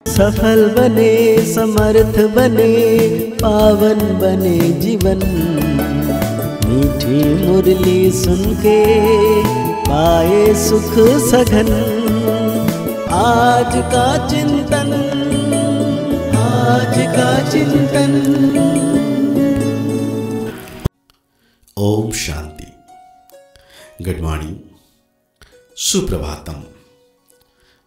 सफल बने, समर्थ बने, पावन बने जीवन। मीठी मुरली सुन के पाए सुख सघन। आज का चिंतन, आज का चिंतन। ओम शांति। गुड मॉर्निंग, सुप्रभातम,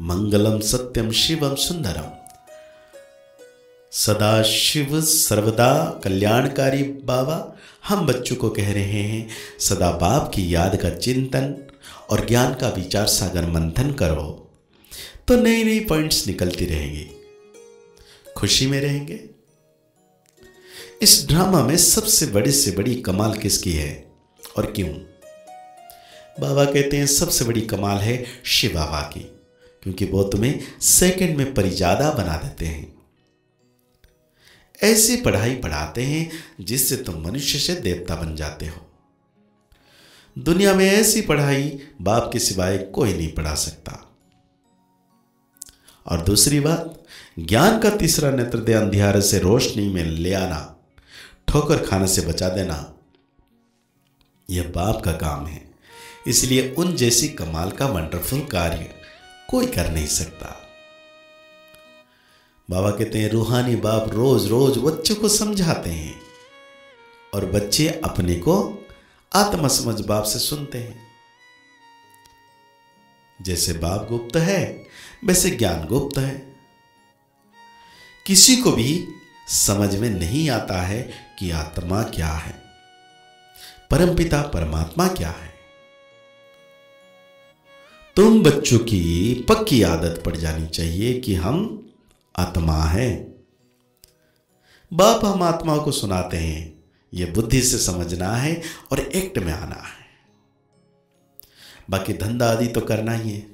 मंगलम सत्यम शिवम सुंदरम। सदा शिव सर्वदा कल्याणकारी बाबा हम बच्चों को कह रहे हैं, सदा बाप की याद का चिंतन और ज्ञान का विचार सागर मंथन करो तो नई नई पॉइंट्स निकलती रहेंगी, खुशी में रहेंगे। इस ड्रामा में सबसे बड़ी से बड़ी कमाल किसकी है और क्यों? बाबा कहते हैं सबसे बड़ी कमाल है शिव बाबा की, क्योंकि वो तुम्हें सेकंड में परिजादा बना देते हैं। ऐसी पढ़ाई पढ़ाते हैं जिससे तुम मनुष्य से देवता बन जाते हो। दुनिया में ऐसी पढ़ाई बाप के सिवाय कोई नहीं पढ़ा सकता। और दूसरी बात, ज्ञान का तीसरा नेत्र दे अंधियारे से रोशनी में ले आना, ठोकर खाने से बचा देना, यह बाप का काम है। इसलिए उन जैसी कमाल का वंडरफुल कार्य कोई कर नहीं सकता। बाबा कहते हैं रूहानी बाप रोज रोज बच्चों को समझाते हैं और बच्चे अपने को आत्मा समझ बाप से सुनते हैं। जैसे बाप गुप्त है वैसे ज्ञान गुप्त है। किसी को भी समझ में नहीं आता है कि आत्मा क्या है, परमपिता परमात्मा क्या है। तुम बच्चों की पक्की आदत पड़ जानी चाहिए कि हम आत्मा है। बाप हम आत्मा को सुनाते हैं, यह बुद्धि से समझना है और एक्ट में आना है। बाकी धंधा आदि तो करना ही है।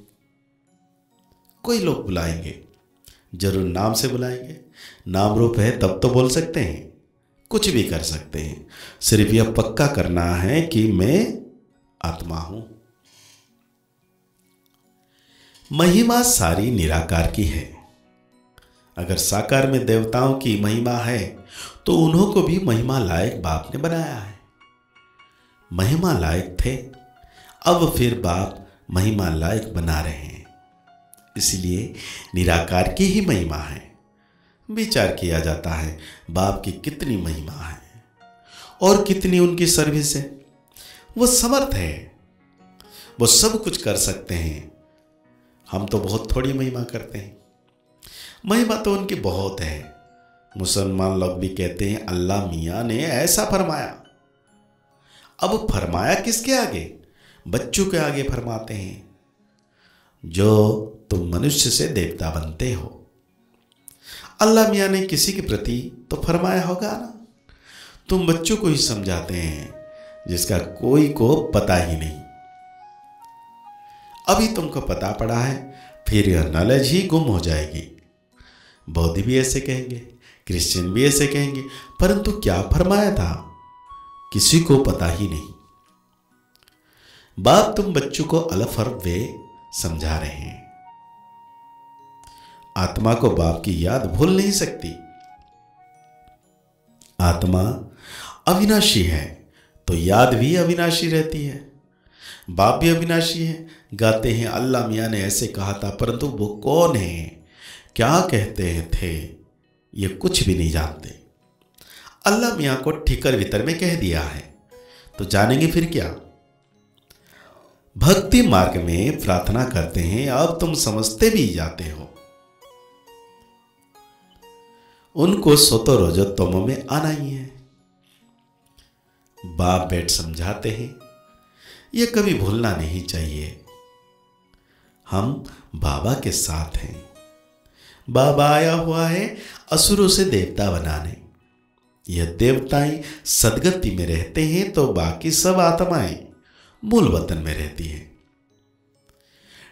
कोई लोग बुलाएंगे, जरूर नाम से बुलाएंगे, नाम रूप है तब तो बोल सकते हैं, कुछ भी कर सकते हैं। सिर्फ यह पक्का करना है कि मैं आत्मा हूं। महिमा सारी निराकार की है। अगर साकार में देवताओं की महिमा है तो उन्हों को भी महिमा लायक बाप ने बनाया है। महिमा लायक थे, अब फिर बाप महिमा लायक बना रहे हैं। इसलिए निराकार की ही महिमा है। विचार किया जाता है बाप की कितनी महिमा है और कितनी उनकी सर्विस है। वो समर्थ है, वो सब कुछ कर सकते हैं। हम तो बहुत थोड़ी महिमा करते हैं। महिमा तो उनकी बहुत है। मुसलमान लोग भी कहते हैं अल्लाह मियाँ ने ऐसा फरमाया। अब फरमाया किसके आगे? बच्चों के आगे फरमाते हैं, जो तुम मनुष्य से देवता बनते हो। अल्लाह मियाँ ने किसी के प्रति तो फरमाया होगा ना। तुम बच्चों को ही समझाते हैं जिसका कोई को पता ही नहीं। अभी तुमको पता पड़ा है, फिर यह नॉलेज ही गुम हो जाएगी। बौद्ध भी ऐसे कहेंगे, क्रिश्चियन भी ऐसे कहेंगे, परंतु क्या फरमाया था किसी को पता ही नहीं। बाप तुम बच्चों को अलफ हर्फ वे समझा रहे हैं। आत्मा को बाप की याद भूल नहीं सकती। आत्मा अविनाशी है तो याद भी अविनाशी रहती है। बाप भी अविनाशी है। गाते हैं अल्लाह मियाँ ने ऐसे कहा था, परंतु वो कौन है, क्या कहते हैं थे, ये कुछ भी नहीं जानते। अल्लाह मियाँ को ठीकर भीतर में कह दिया है तो जानेंगे फिर क्या। भक्ति मार्ग में प्रार्थना करते हैं, अब तुम समझते भी जाते हो। उनको सोतो रोजो तुम में आना ही है। बाप बैठ समझाते हैं, यह कभी भूलना नहीं चाहिए। हम बाबा के साथ हैं। बाबा आया हुआ है असुरों से देवता बनाने। यह देवताएं सदगति में रहते हैं तो बाकी सब आत्माएं मूल वतन में रहती हैं।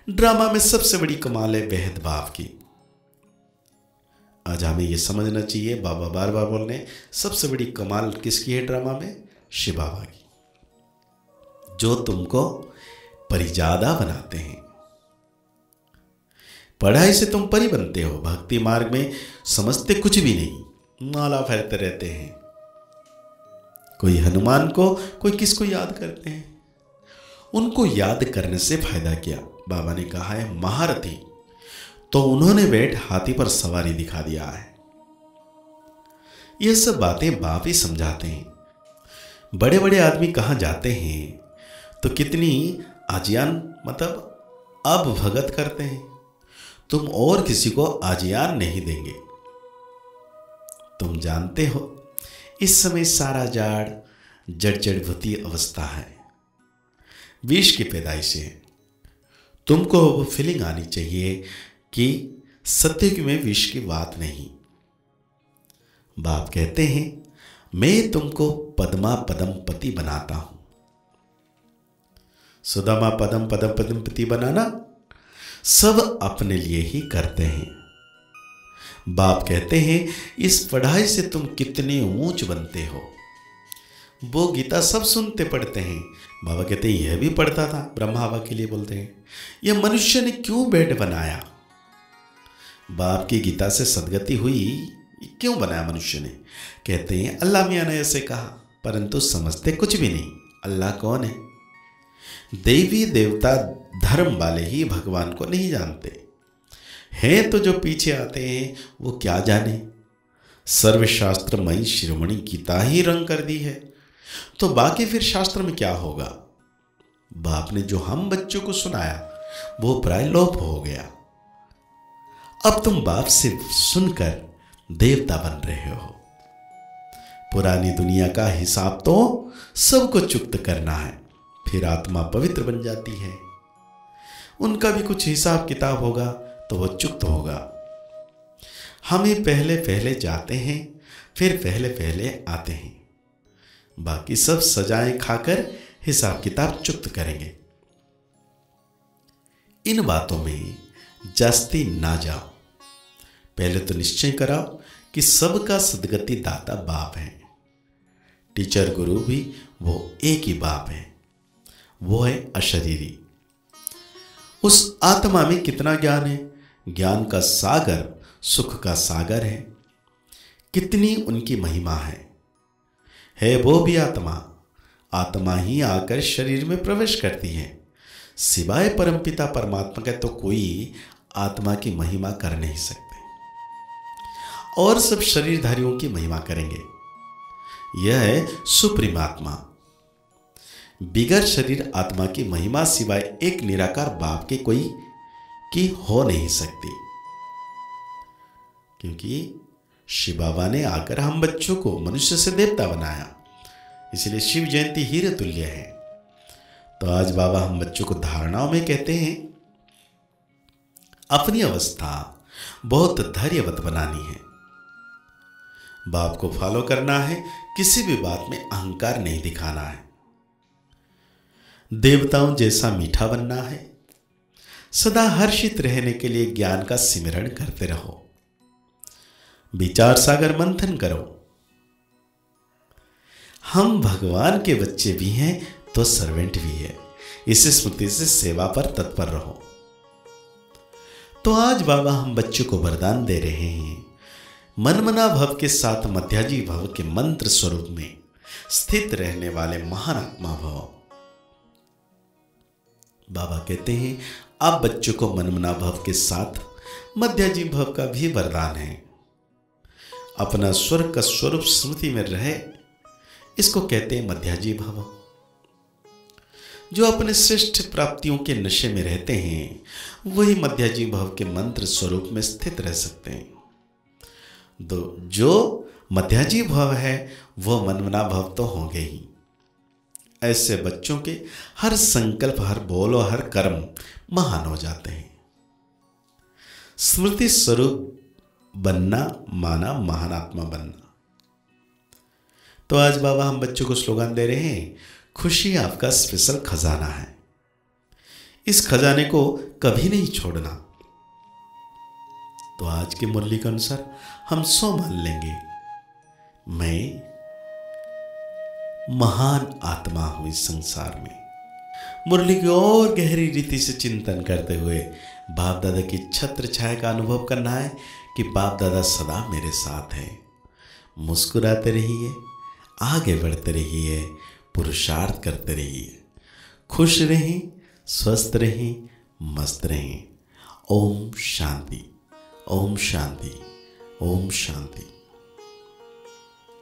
ड्रामा में सबसे बड़ी कमाल है बेहद बाप की। आज हमें यह समझना चाहिए, बाबा बार बार बोल रहे हैं, सबसे बड़ी कमाल किसकी है ड्रामा में? शिव बाबा की, जो तुमको परिजादा बनाते हैं। पढ़ाई से तुम परी बनते हो, भक्ति मार्ग में समझते कुछ भी नहीं, माला फेरते रहते हैं। कोई हनुमान को, कोई किसको याद करते हैं। उनको याद करने से फायदा क्या। बाबा ने कहा है महारथी, तो उन्होंने बैठ हाथी पर सवारी दिखा दिया है। ये सब बातें बाप ही समझाते हैं। बड़े बड़े आदमी कहाँ जाते हैं तो कितनी आजियान मतलब अब भगत करते हैं। तुम और किसी को आजियान नहीं देंगे। तुम जानते हो इस समय सारा जाड़ जड़ भूती अवस्था है, विष की पैदाइश है। तुमको वो फीलिंग आनी चाहिए कि सत्य में विष की बात नहीं। बाप कहते हैं मैं तुमको पद्मा पदम पति बनाता हूं। सुदामा पदम पदम पदम पति बनाना सब अपने लिए ही करते हैं। बाप कहते हैं इस पढ़ाई से तुम कितने ऊंच बनते हो। वो गीता सब सुनते पढ़ते हैं। बाबा कहते हैं यह भी पढ़ता था, ब्रह्मा बाबा के लिए बोलते हैं यह मनुष्य ने क्यों बेड बनाया। बाप की गीता से सदगति हुई, क्यों बनाया मनुष्य ने। कहते हैं अल्लाह मियां ने ऐसे कहा, परंतु समझते कुछ भी नहीं। अल्लाह कौन है। देवी देवता धर्म वाले ही भगवान को नहीं जानते हैं, तो जो पीछे आते हैं वो क्या जाने। सर्वशास्त्रमयी शिरोमणि गीता ही रंग कर दी है, तो बाकी फिर शास्त्र में क्या होगा। बाप ने जो हम बच्चों को सुनाया वो प्राय लोप हो गया। अब तुम बाप से सुनकर देवता बन रहे हो। पुरानी दुनिया का हिसाब तो सबको चुक्त करना है, फिर आत्मा पवित्र बन जाती है। उनका भी कुछ हिसाब किताब होगा तो वो चुक्त होगा। हमें पहले पहले जाते हैं, फिर पहले पहले आते हैं। बाकी सब सजाएं खाकर हिसाब किताब चुक्त करेंगे। इन बातों में जास्ती ना जाओ। पहले तो निश्चय कराओ कि सबका सदगति दाता बाप है। टीचर गुरु भी वो एक ही बाप है, वो है अशरीरी। उस आत्मा में कितना ज्ञान है। ज्ञान का सागर सुख का सागर है। कितनी उनकी महिमा है वो भी आत्मा। आत्मा ही आकर शरीर में प्रवेश करती है। सिवाय परमपिता परमात्मा के तो कोई आत्मा की महिमा कर नहीं सकते, और सब शरीरधारियों की महिमा करेंगे। यह है सुप्रीम आत्मा। बिगर शरीर आत्मा की महिमा सिवाय एक निराकार बाप के कोई की हो नहीं सकती, क्योंकि शिव बाबा ने आकर हम बच्चों को मनुष्य से देवता बनाया। इसलिए शिव जयंती हीरे तुल्य है। तो आज बाबा हम बच्चों को धारणाओं में कहते हैं अपनी अवस्था बहुत धैर्यवत बनानी है। बाप को फॉलो करना है, किसी भी बात में अहंकार नहीं दिखाना है। देवताओं जैसा मीठा बनना है। सदा हर्षित रहने के लिए ज्ञान का सिमरण करते रहो। विचार सागर मंथन करो। हम भगवान के बच्चे भी हैं तो सर्वेंट भी है। इस स्मृति से सेवा पर तत्पर रहो। तो आज बाबा हम बच्चों को वरदान दे रहे हैं, मनमना भव के साथ मध्याजी भव के मंत्र स्वरूप में स्थित रहने वाले महान आत्मा भव। बाबा कहते हैं आप बच्चों को मनमना भव के साथ मध्याजी भव का भी वरदान है। अपना स्वर्ग का स्वरूप स्मृति में रहे, इसको कहते हैं मध्याजी भव। जो अपने श्रेष्ठ प्राप्तियों के नशे में रहते हैं वही मध्याजी भव के मंत्र स्वरूप में स्थित रह सकते हैं। जो मध्याजी भव है वह मनमना भव तो होंगे ही। ऐसे बच्चों के हर संकल्प, हर बोलो, हर कर्म महान हो जाते हैं। स्मृति स्वरूप बनना माना महान आत्मा बनना। तो आज बाबा हम बच्चों को स्लोगन दे रहे हैं, खुशी आपका स्पेशल खजाना है। इस खजाने को कभी नहीं छोड़ना। तो आज की मुरली के अनुसार हम 100 मान लेंगे, मैं महान आत्मा हूं इस संसार में। मुरली की और गहरी रीति से चिंतन करते हुए बाप दादा की छत्र छाया का अनुभव करना है कि बाप दादा सदा मेरे साथ हैं। मुस्कुराते रहिए, आगे बढ़ते रहिए, पुरुषार्थ करते रहिए, खुश रहें, स्वस्थ रहें, मस्त रहें। ओम शांति, ओम शांति, ओम शांति।